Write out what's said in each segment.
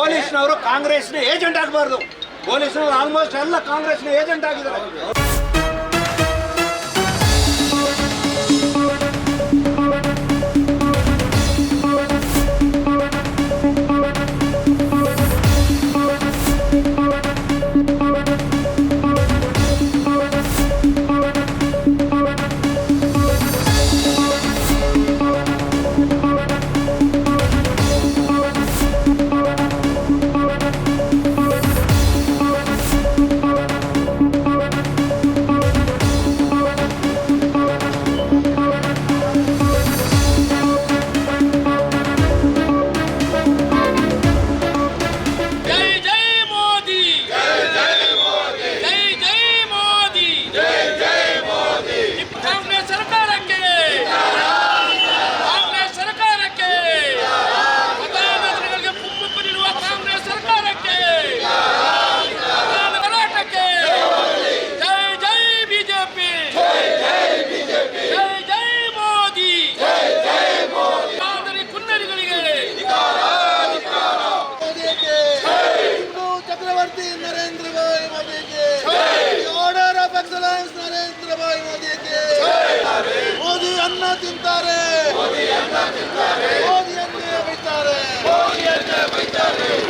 ಪೊಲೀಸ್ನವರು ಕಾಂಗ್ರೆಸ್ನ ಏಜೆಂಟ್ ಆಗಬಾರ್ದು. ಪೊಲೀಸ್ನವರು ಆಲ್ಮೋಸ್ಟ್ ಎಲ್ಲ ಕಾಂಗ್ರೆಸ್ನ ಏಜೆಂಟ್ ಆಗಿದ್ದಾರೆ. ಮೋದಿ ಅನ್ನ ತಿಂತಾರೆ, ಮೋದಿಯನ್ನೇ ಬೈತಾರೆ.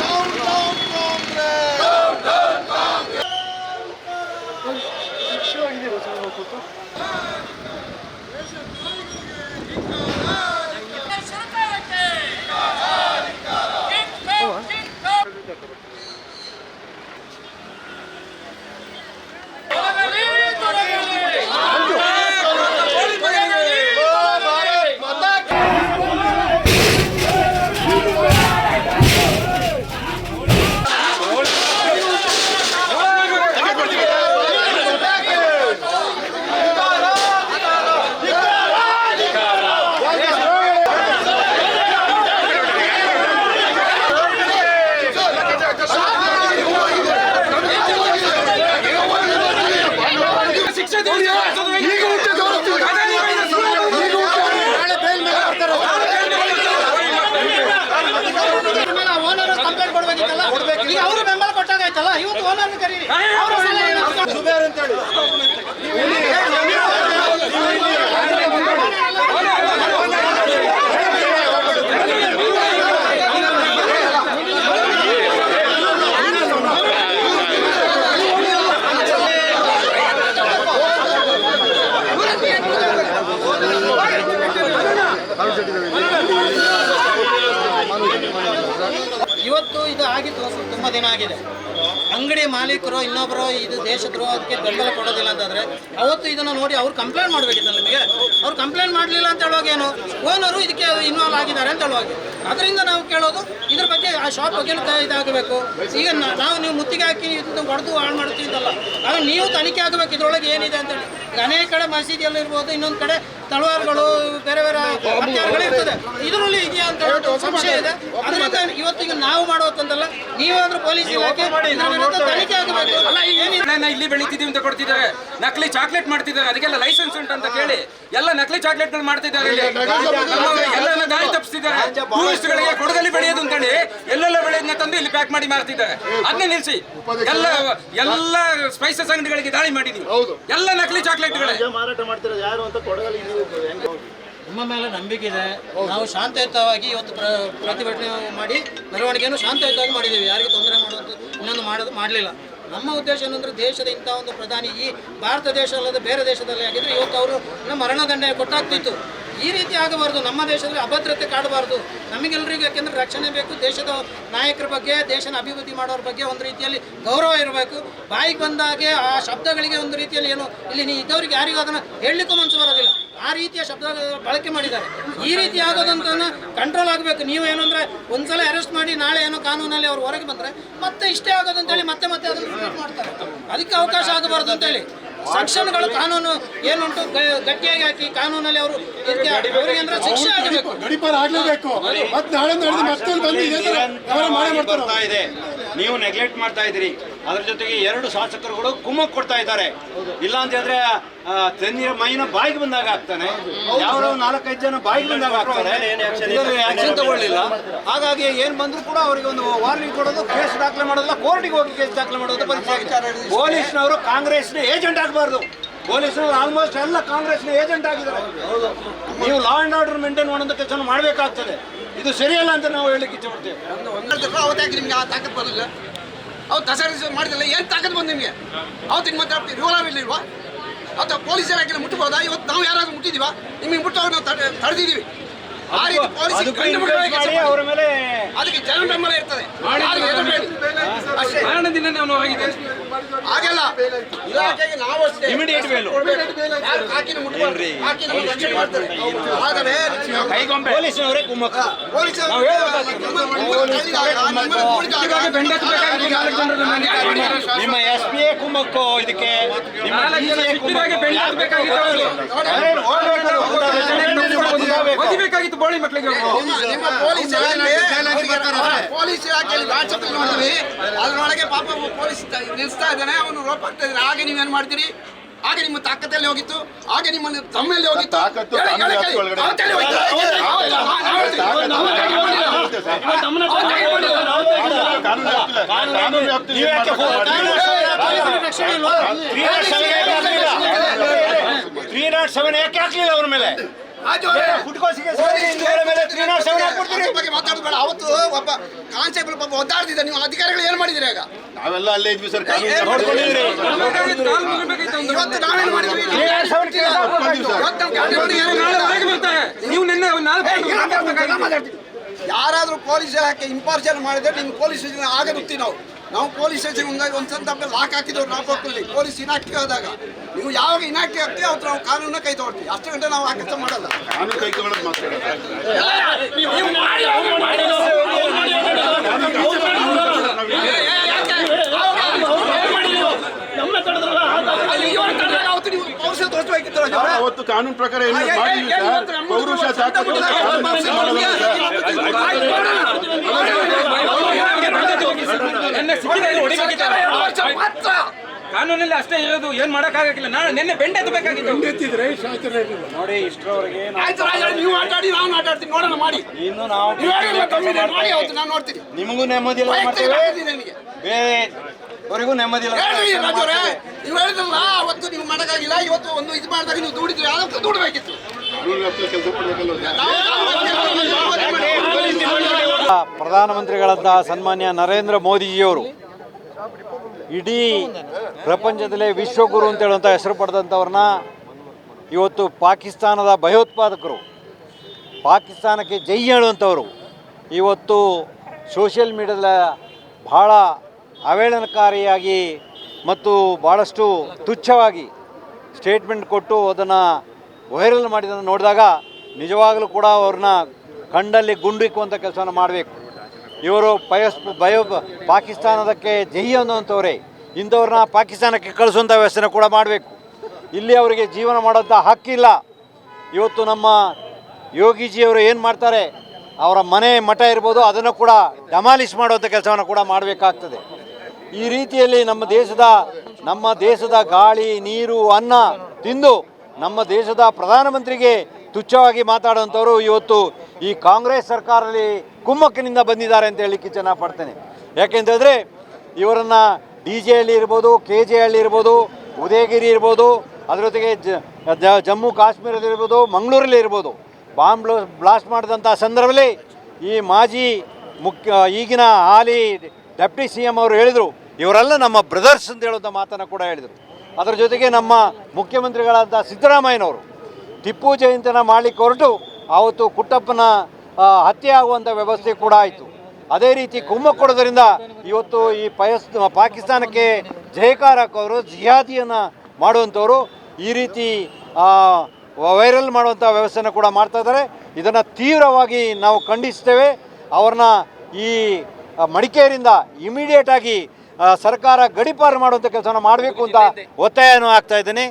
ಡೌನ್ ಡೌನ್ ಅವರು ಬೆಂಬಲ ಕೊಟ್ಟಾಗೈತಲ್ಲ, ಇವತ್ತು ಓನರ್ ಕರೀರಿ. ಸುಬೇರ್ ಅಂತೇಳಿ ಇವತ್ತು ಇದು ಆಗಿತ್ತು, ತುಂಬ ದಿನ ಆಗಿದೆ. ಅಂಗಡಿ ಮಾಲೀಕರು ಇನ್ನೊಬ್ಬರು ಇದು ದೇಶದ್ರೋಹಕ್ಕೆ ಬೆಂಬಲ ಕೊಡೋದಿಲ್ಲ ಅಂತಂದರೆ ಅವತ್ತು ಇದನ್ನು ನೋಡಿ ಅವ್ರು ಕಂಪ್ಲೇಂಟ್ ಮಾಡಬೇಕಿತ್ತು. ನಿಮಗೆ ಅವ್ರು ಕಂಪ್ಲೇಂಟ್ ಮಾಡಲಿಲ್ಲ ಅಂತ ಹೇಳುವಾಗ ಏನು, ಓನರು ಇದಕ್ಕೆ ಇನ್ವಾಲ್ವ್ ಆಗಿದ್ದಾರೆ ಅಂತ ಹೇಳುವಾಗ, ಅದರಿಂದ ನಾವು ಕೇಳೋದು ಇದ್ರ ಬಗ್ಗೆ ಆ ಶಾಪ್ ಬಗ್ಗೆ ಇದಾಗಬೇಕು. ಈಗ ನೀವು ಮುತ್ತಿಗೆ ಹಾಕಿ ಇದು ಹೊಡೆದು ಹಾಳು ಮಾಡ್ತಿದ್ದಲ್ಲ, ಆಗ ನೀವು ತನಿಖೆ ಆಗಬೇಕು ಇದ್ರೊಳಗೆ ಏನಿದೆ ಅಂತೇಳಿ. ಈಗ ಅನೇಕ ಕಡೆ ಮಸೀದಿಯಲ್ಲಿ ಇರ್ಬೋದು, ಇನ್ನೊಂದು ಕಡೆ ತಳವಾರುಗಳು, ಬೇರೆ ಬೇರೆ ಹತ್ಯಾರಗಳು ಇರ್ತದೆ, ಇದರಲ್ಲಿ ಇದೆಯಾ ಅಂತ ಹೇಳಿ ಸಂಶಯ ಇದೆ. ಅದರಿಂದ ಇವತ್ತಿಗೆ ನಾವು ಮಾಡೋಕ್ಕಂತಲ್ಲ, ನೀವಾದ್ರೂ ಪೊಲೀಸ್ ಇಲಾಖೆ ತನಿಖೆ ಆಗಬೇಕು. ಇಲ್ಲಿ ಬೆಳೀತಿದೀವಿ ಅಂತ ಕೊಡ್ತಿದ್ದಾರೆ, ನಕಲಿ ಚಾಕ್ಲೇಟ್ ಮಾಡ್ತಿದ್ದಾರೆ, ಅದಕ್ಕೆಲ್ಲ ಲೈಸೆನ್ಸ್ ಉಂಟು ಅಂತ ಕೇಳಿ ಎಲ್ಲ ನಕಲಿ ಚಾಕ್ಲೇಟ್ಗಳು ಮಾಡ್ತಿದ್ದಾರೆ. ಎಲ್ಲ ದಾರಿ ತಪ್ಪಿಸ್ತಿದ್ದಾರೆ. ಟೂರಿಸ್ಟ್ಗಳಿಗೆ ಕೊಡಗಲ್ಲಿ ಬೆಳೆಯೋದು ಅಂತೇಳಿ ಎಲ್ಲೆಲ್ಲ ಬೆಳೆಯೋದನ್ನ ತಂದು ಇಲ್ಲಿ ಪ್ಯಾಕ್ ಮಾಡಿ ಮಾರ್ತಿದ್ದಾರೆ. ಅದನ್ನೇ ನಿಲ್ಸಿ. ಎಲ್ಲ ಸ್ಪೈಸಸ್ ಅಂಗಡಿಗಳಿಗೆ ದಾಳಿ ಮಾಡಿದೀವಿ. ಎಲ್ಲ ನಕಲಿ ಚಾಕ್ಲೇಟ್ಗಳೇ ಮಾರಾಟ ಮಾಡ್ತಿರೋದು ಯಾರು ಅಂತ ಕೊಡಗಲ್ಲಿ. ನಿಮ್ಮ ಮೇಲೆ ನಂಬಿಕೆ ಇದೆ. ನಾವು ಶಾಂತಿಯುತವಾಗಿ ಇವತ್ತು ಪ್ರತಿಭಟನೆ ಮಾಡಿ ಮೆರವಣಿಗೆಯನ್ನು ಶಾಂತಿಯುತವಾಗಿ ಮಾಡಿದ್ದೀವಿ. ಯಾರಿಗೂ ತೊಂದರೆ ಮಾಡೋದು ಇನ್ನೊಂದು ಮಾಡಲಿಲ್ಲ. ನಮ್ಮ ಉದ್ದೇಶ ಏನಂದರೆ ದೇಶದ ಇಂಥ ಒಂದು ಪ್ರಧಾನಿ ಈ ಭಾರತ ದೇಶ ಅಲ್ಲದೆ ಬೇರೆ ದೇಶದಲ್ಲಿ ಆಗಿದ್ರೆ ಇವತ್ತು ಅವರು ಮರಣದಂಡನೆ ಕೊಟ್ಟಾಗ್ತಿತ್ತು. ಈ ರೀತಿ ಆಗಬಾರ್ದು. ನಮ್ಮ ದೇಶದಲ್ಲಿ ಅಭದ್ರತೆ ಕಾಡಬಾರ್ದು. ನಮಗೆಲ್ಲರಿಗೂ ಯಾಕೆಂದರೆ ರಕ್ಷಣೆ ಬೇಕು. ದೇಶದ ನಾಯಕರ ಬಗ್ಗೆ, ದೇಶನ ಅಭಿವೃದ್ಧಿ ಮಾಡೋರ ಬಗ್ಗೆ ಒಂದು ರೀತಿಯಲ್ಲಿ ಗೌರವ ಇರಬೇಕು. ಬಾಯಿಗೆ ಬಂದಾಗೆ ಆ ಶಬ್ದಗಳಿಗೆ ಒಂದು ರೀತಿಯಲ್ಲಿ ಏನು ಇಲ್ಲಿ ಇದ್ದವರಿಗೆ ಯಾರಿಗೂ ಅದನ್ನು ಹೇಳಲಿಕ್ಕೂ ಮನಸ್ಸು ಬರೋದಿಲ್ಲ. ಆ ರೀತಿಯ ಶಬ್ದ ಬಳಕೆ ಮಾಡಿದ್ದಾರೆ. ಈ ರೀತಿ ಆಗೋದಂತ ಕಂಟ್ರೋಲ್ ಆಗಬೇಕು. ನೀವು ಏನಂದರೆ ಒಂದ್ಸಲ ಅರೆಸ್ಟ್ ಮಾಡಿ ನಾಳೆ ಏನೋ ಕಾನೂನಲ್ಲಿ ಅವ್ರು ಹೊರಗೆ ಬಂದರೆ ಮತ್ತೆ ಇಷ್ಟೇ ಆಗೋದಂತೇಳಿ ಮತ್ತೆ ಅದನ್ನು ರಿಪೀಟ್ ಮಾಡ್ತಾರೆ. ಅದಕ್ಕೆ ಅವಕಾಶ ಆಗಬಾರ್ದು ಅಂತೇಳಿ ಸೆಕ್ಷನ್ಗಳು ಕಾನೂನು ಏನುಂಟು ಗಟ್ಟಿಯಾಗಿ ಹಾಕಿ ಕಾನೂನಲ್ಲಿ ಅವರು ಅವರಿಗೆ ಅಂದ್ರೆ ಶಿಕ್ಷೆ ಆಗಬೇಕು. ಗಡಿಪಾರ ಆಗಲೇಬೇಕು. ಮತ್ತೆ ನಾಳೆ ಮತ್ತೊಂದು ಬಂದು ಇದೆ ನೀವು ನೆಗ್ಲೆಕ್ಟ್ ಮಾಡ್ತಾ ಇದ್ದೀರಿ. ಅದ್ರ ಜೊತೆಗೆ 2 ಶಾಸಕರುಗಳು ಕುಮ್ಮಕ್ ಕೊಡ್ತಾ ಇದ್ದಾರೆ. ಇಲ್ಲ ಅಂತ ಹೇಳಿದ್ರೆ ತಣ್ಣೀರ ಮೈನ ಬಾಯಿಗೆ ಬಂದಾಗ ಆಗ್ತಾನೆ, ಯಾರೋ 4-5 ಜನ ಬಾಯಿಗೆ ಬಂದಾಗ ಆಗ್ತಾರೆ, ಆಕ್ಷನ್ ತಗೊಳ್ಳಿಲ್ಲ. ಹಾಗಾಗಿ ಏನ್ ಬಂದ್ರು ಕೂಡ ಅವರಿಗೆ ಒಂದು ವಾರ್ನಿಂಗ್ ಕೊಡೋದು, ಕೇಸ್ ದಾಖಲೆ ಮಾಡೋದಿಲ್ಲ, ಕೋರ್ಟಿಗೆ ಹೋಗಿ ಕೇಸ್ ದಾಖಲೆ ಮಾಡೋದು ಪರಿಸ್ಥಿತಿ. ಪೊಲೀಸ್ನವರು ಕಾಂಗ್ರೆಸ್ನ ಏಜೆಂಟ್ ಆಗಬಾರ್ದು. ಪೊಲೀಸರು ಆಲ್ಮೋಸ್ಟ್ ಎಲ್ಲ ಕಾಂಗ್ರೆಸ್ನ ಏಜೆಂಟ್ ಆಗಿದ್ದಾರೆ. ನೀವು ಲಾ ಅಂಡ್ ಆರ್ಡರ್ ಮೇಂಟೈನ್ ಮಾಡೋದು ಕೆಲಸ ಮಾಡಬೇಕಾಗ್ತದೆ. ಇದು ಸರಿಯಲ್ಲ ಅಂತ ನಾವು ಹೇಳಲಿಕ್ಕೆ ಇಚ್ಛೆಪಡ್ತೇವೆ. ಅವತ್ತಾಗಿ ನಿಮ್ಗೆ ಆ ತಾಕತ್ ಬರಲಿಲ್ಲ, ಅವ್ರು ದಸರಾ ಮಾಡಿದಿಲ್ಲ, ಏನು ತಾಕತ್ ಬಂದು ನಿಮಗೆ? ಅವತ್ತಿಗೆ ಮತ್ತೆ ರೂಲರ್ ಇರ್ಲಿಲ್ವಾ? ಅಥವಾ ಪೊಲೀಸ್ ಇಲಾಖೆ ಮುಟ್ಟಬಹುದಾ? ಇವತ್ತು ನಾವು ಯಾರಾದ್ರೂ ಮುಟ್ಟಿದೀವಾ? ನಿಮಗೆ ಮುಟ್ಟೋರು ನಾವು ತಡೆದಿದ್ದೀವಿ. ಆ ರೀತಿ ಪೊಲೀಸ್ ಅವರ ಮೇಲೆ ಅದಕ್ಕೆ ಜನ ಬೆಂಬಲ ಇರ್ತದೆ. ಅಷ್ಟೇ. ಕಾರಣದಿಂದ ನಾವು ಹೋಗಿದ್ದೇವೆ. ಹಾಗೆಲ್ಲ ಇಲಾಖೆಗೆ ನಾವು ಅಷ್ಟೇ ಇಮಿಡಿಯೇಟ್ ಬೇಲು ಯಾರು ಕಾಕಿನ ಮುಟ್ಟಬಾರ್ದು, ಕಾಕಿನ ರಕ್ಷಣೆ ಮಾಡ್ತಾರೆ. ಆದರೆ ಪೊಲೀಸ್ನವರೇ ಕುಮ್ಮಕ್ಕ. ನಿಮ್ಮ SP ಕುಮ್ಮಕ್ಕು ಇದಕ್ಕೆ ಓದಿಬೇಕಾಗಿತ್ತು ಬೋಳಿ ಮಕ್ಕಳಿಗೆ. ನಿಮ್ಮ ಪೊಲೀಸ್ ಇಲಾಖೆಯಲ್ಲಿ ವಾಟ್ಸಪ್ ನೋಡ್ತೀವಿ, ಅದ್ರೊಳಗೆ ಪಾಪ ಪೊಲೀಸ್ ನಿಲ್ಲಿಸ್ತಾ ಇದ್ದಾನೆ, ಅವನು ರೋಪ್ ಆಗ್ತಾ ಇದ್ದಾನೆ. ಹಾಗೆ ನೀವೇನ್ ಮಾಡ್ತೀರಿ? ಹಾಗೆ ನಿಮ್ಮ ತಾಕತ್ತಲ್ಲಿ ಹೋಗಿತ್ತು, ಹಾಗೆ ನಿಮ್ಮನ್ನು ತಮ್ಮಲ್ಲಿ ಹೋಗಿತ್ತು. ಯಾಕೆ ಹಾಕ್ಲಿಲ್ಲ ಅವ್ರ ಮೇಲೆ? ಮಾತಾಡಬೇಡ. ಅವತ್ತು ಒಬ್ಬ ಕಾನ್ಸ್ಟೇಬಲ್ ಪಾಪ ಒದ್ದಾಡ್ತಿದ್ದ, ನೀವು ಅಧಿಕಾರಿಗಳು ಏನ್ ಮಾಡಿದಿರಿ? ಆಗ ನಾವೆಲ್ಲ ಅಲ್ಲೇ ಇದ್ವಿ ಸರ್. ಇವತ್ತು ನಾವೇನ್ ಮಾಡಿದ್ವಿ? ಯಾರಾದ್ರೂ ಪೊಲೀಸ್ ಇಲಾಖೆ ಇಂಪಾರ್ಷಿಯಲ್ ಮಾಡಿದ್ರೆ ನಿಮ್ಗೆ ಪೊಲೀಸ್ ಸ್ಟೇಷನ್ ಆಗ ನುಗ್ತೀವಿ ನಾವು ಪೊಲೀಸ್ ಸ್ಟೇಷನ್ ಒಂದು ಸಂದರ್ಭ ಲಾಕ್ ಹಾಕಿದವ್ರು ನಾವು ಕೊಟ್ಟಿಲ್ಲ. ಪೊಲೀಸ್ ಇನಾಕ್ಟಿವ್ ಆದಾಗ ನೀವು ಯಾವಾಗ ಇನಾಕ್ಟಿವ್ ಆಗ್ತೀವಿ ಅವತ್ತು ನಾವು ಕಾನೂನ ಕೈ ತಗೊಳ್ತೀವಿ. ಅಷ್ಟು ಗಂಟೆ ನಾವು ಆ ಕೆಲಸ ಮಾಡಲ್ಲ. ಕಾನೂನು ಕೈ ತಗೊಳ್ಳೋದು ಮಾತಾಡೋದು. ಅವತ್ತು ಕಾನೂನು ಪ್ರಕಾರ ಏನು ಮಾಡಿಲ್ಲ ಸರ್. ಪೌರುಷ ಕಾನೂನಲ್ಲಿ ಅಷ್ಟೇ ಇರೋದು, ಏನ್ ಮಾಡಕ್ಕಾಗಿಲ್ಲ. ನಾನು ನಿನ್ನೆ ಬೆಂಡೆ ಎತ್ತಬೇಕಾಗಿತ್ತು. ನೋಡಿ ಇಷ್ಟರವರೆಗೆ ನೀವು ಮಾತಾಡಿ ನಾವು ಮಾತಾಡ್ತೀವಿ, ನೋಡೋಣ ಮಾಡಿ. ಇನ್ನು ನಾವು ನಾನು ನೋಡ್ತೀನಿ. ನಿಮಗೂ ನೆಮ್ಮದಿ ಇಲ್ಲ, ಬೇರೆವರೆಗೂ ನೆಮ್ಮದಿ ಇಲ್ಲ. ನೀವು ಹೇಳಿದ್ರಲ್ಲ ಅವತ್ತು ನೀವು ಮಾಡೋಕ್ಕಾಗಿಲ್ಲ, ಇವತ್ತು ಒಂದು ಇದು ಮಾಡಿದಾಗ ನೀವು ದುಡಿದ್ರಿ, ಅದಕ್ಕೆ ದುಡ್ಬೇಕಿತ್ತು. ಕೆಲಸ ಕೊಡಬೇಕಲ್ಲ. ಪ್ರಧಾನಮಂತ್ರಿಗಳಂತಹ ಸನ್ಮಾನ್ಯ ನರೇಂದ್ರ ಮೋದಿಜಿಯವರು ಇಡೀ ಪ್ರಪಂಚದಲ್ಲೇ ವಿಶ್ವಗುರು ಅಂತ ಹೇಳುವಂಥ ಹೆಸರು ಪಡೆದಂಥವ್ರನ್ನ ಇವತ್ತು ಪಾಕಿಸ್ತಾನದ ಭಯೋತ್ಪಾದಕರು, ಪಾಕಿಸ್ತಾನಕ್ಕೆ ಜೈ ಹೇಳುವಂಥವರು ಇವತ್ತು ಸೋಷಿಯಲ್ ಮೀಡಿಯಾದ ಭಾಳ ಅವೇಳನಕಾರಿಯಾಗಿ ಮತ್ತು ಭಾಳಷ್ಟು ತುಚ್ಛವಾಗಿ ಸ್ಟೇಟ್ಮೆಂಟ್ ಕೊಟ್ಟು ಅದನ್ನು ವೈರಲ್ ಮಾಡಿದ್ದನ್ನು ನೋಡಿದಾಗ ನಿಜವಾಗಲೂ ಕೂಡ ಅವ್ರನ್ನ ಕಂಡಲ್ಲಿ ಗುಂಡಿಕ್ಕುವಂಥ ಕೆಲಸವನ್ನು ಮಾಡಬೇಕು. ಇವರು ಪಾಕಿಸ್ತಾನದಕ್ಕೆ ಜೈ ಅನ್ನುವಂಥವ್ರೆ, ಇಂಥವ್ರನ್ನ ಪಾಕಿಸ್ತಾನಕ್ಕೆ ಕಳಿಸುವಂಥ ವ್ಯವಸ್ಥೆನ ಕೂಡ ಮಾಡಬೇಕು. ಇಲ್ಲಿ ಅವರಿಗೆ ಜೀವನ ಮಾಡೋಂಥ ಹಕ್ಕಿಲ್ಲ. ಇವತ್ತು ನಮ್ಮ ಯೋಗಿಜಿಯವರು ಏನು ಮಾಡ್ತಾರೆ, ಅವರ ಮನೆ ಮಠ ಇರ್ಬೋದು, ಅದನ್ನು ಕೂಡ ಡಮಾಲಿಷ್ ಮಾಡುವಂಥ ಕೆಲಸವನ್ನು ಕೂಡ ಮಾಡಬೇಕಾಗ್ತದೆ. ಈ ರೀತಿಯಲ್ಲಿ ನಮ್ಮ ದೇಶದ ಗಾಳಿ, ನೀರು, ಅನ್ನ ತಿಂದು ನಮ್ಮ ದೇಶದ ಪ್ರಧಾನಮಂತ್ರಿಗೆ ತುಚ್ಛವಾಗಿ ಮಾತಾಡುವಂಥವರು ಇವತ್ತು ಈ ಕಾಂಗ್ರೆಸ್ ಸರ್ಕಾರದಲ್ಲಿ ಕುಮ್ಮಕ್ಕಿನಿಂದ ಬಂದಿದ್ದಾರೆ ಅಂತ ಹೇಳಲಿಕ್ಕೆ ಇಚ್ಛೆ ಪಡ್ತೇನೆ. ಯಾಕೆಂತಂದರೆ ಇವರನ್ನು DJ ಹಳ್ಳಿ ಇರ್ಬೋದು, KJ ಹಳ್ಳಿ ಇರ್ಬೋದು, ಉದಯಗಿರಿ ಇರ್ಬೋದು, ಅದರ ಜೊತೆಗೆ ಜಮ್ಮು ಕಾಶ್ಮೀರದಲ್ಲಿರ್ಬೋದು, ಮಂಗಳೂರಲ್ಲಿ ಇರ್ಬೋದು, ಬಾಂಬ್ ಬ್ಲಾಸ್ಟ್ ಮಾಡಿದಂಥ ಸಂದರ್ಭದಲ್ಲಿ ಈ ಮಾಜಿ ಈಗಿನ ಹಾಲಿ ಡೆಪ್ಟಿ CM ಅವರು ಹೇಳಿದರು, ಇವರೆಲ್ಲ ನಮ್ಮ ಬ್ರದರ್ಸ್ ಅಂತ ಹೇಳುವಂಥ ಮಾತನ್ನು ಕೂಡ ಹೇಳಿದರು. ಅದರ ಜೊತೆಗೆ ನಮ್ಮ ಮುಖ್ಯಮಂತ್ರಿಗಳಾದ ಸಿದ್ದರಾಮಯ್ಯನವರು ಟಿಪ್ಪು ಜಯಂತಿನ ಮಾಡಲಿಕ್ಕೆ ಹೊರಟು ಆವತ್ತು ಕುಟ್ಟಪ್ಪನ ಹತ್ಯೆ ಆಗುವಂಥ ವ್ಯವಸ್ಥೆ ಕೂಡ ಆಯಿತು. ಅದೇ ರೀತಿ ಕುಮ್ಮಕ್ಕು ಕೊಡೋದ್ರಿಂದ ಇವತ್ತು ಈ ಪಾಕಿಸ್ತಾನಕ್ಕೆ ಜಯಕಾರ ಹಾಕೋರು, ಜಿಹಾದಿಯನ್ನು ಮಾಡುವಂಥವರು ಈ ರೀತಿ ವೈರಲ್ ಮಾಡುವಂಥ ವ್ಯವಸ್ಥೆನ ಕೂಡ ಮಾಡ್ತಾ ಇದ್ದಾರೆ. ಇದನ್ನು ತೀವ್ರವಾಗಿ ನಾವು ಖಂಡಿಸ್ತೇವೆ. ಅವ್ರನ್ನ ಈ ಮಡಿಕೇರಿಯಿಂದ ಇಮಿಡಿಯೇಟಾಗಿ ಸರ್ಕಾರ ಗಡೀಪಾರು ಮಾಡುವಂಥ ಕೆಲಸವನ್ನು ಮಾಡಬೇಕು ಅಂತ ಒತ್ತಾಯನೂ ಆಗ್ತಾ ಇದ್ದೇನೆ.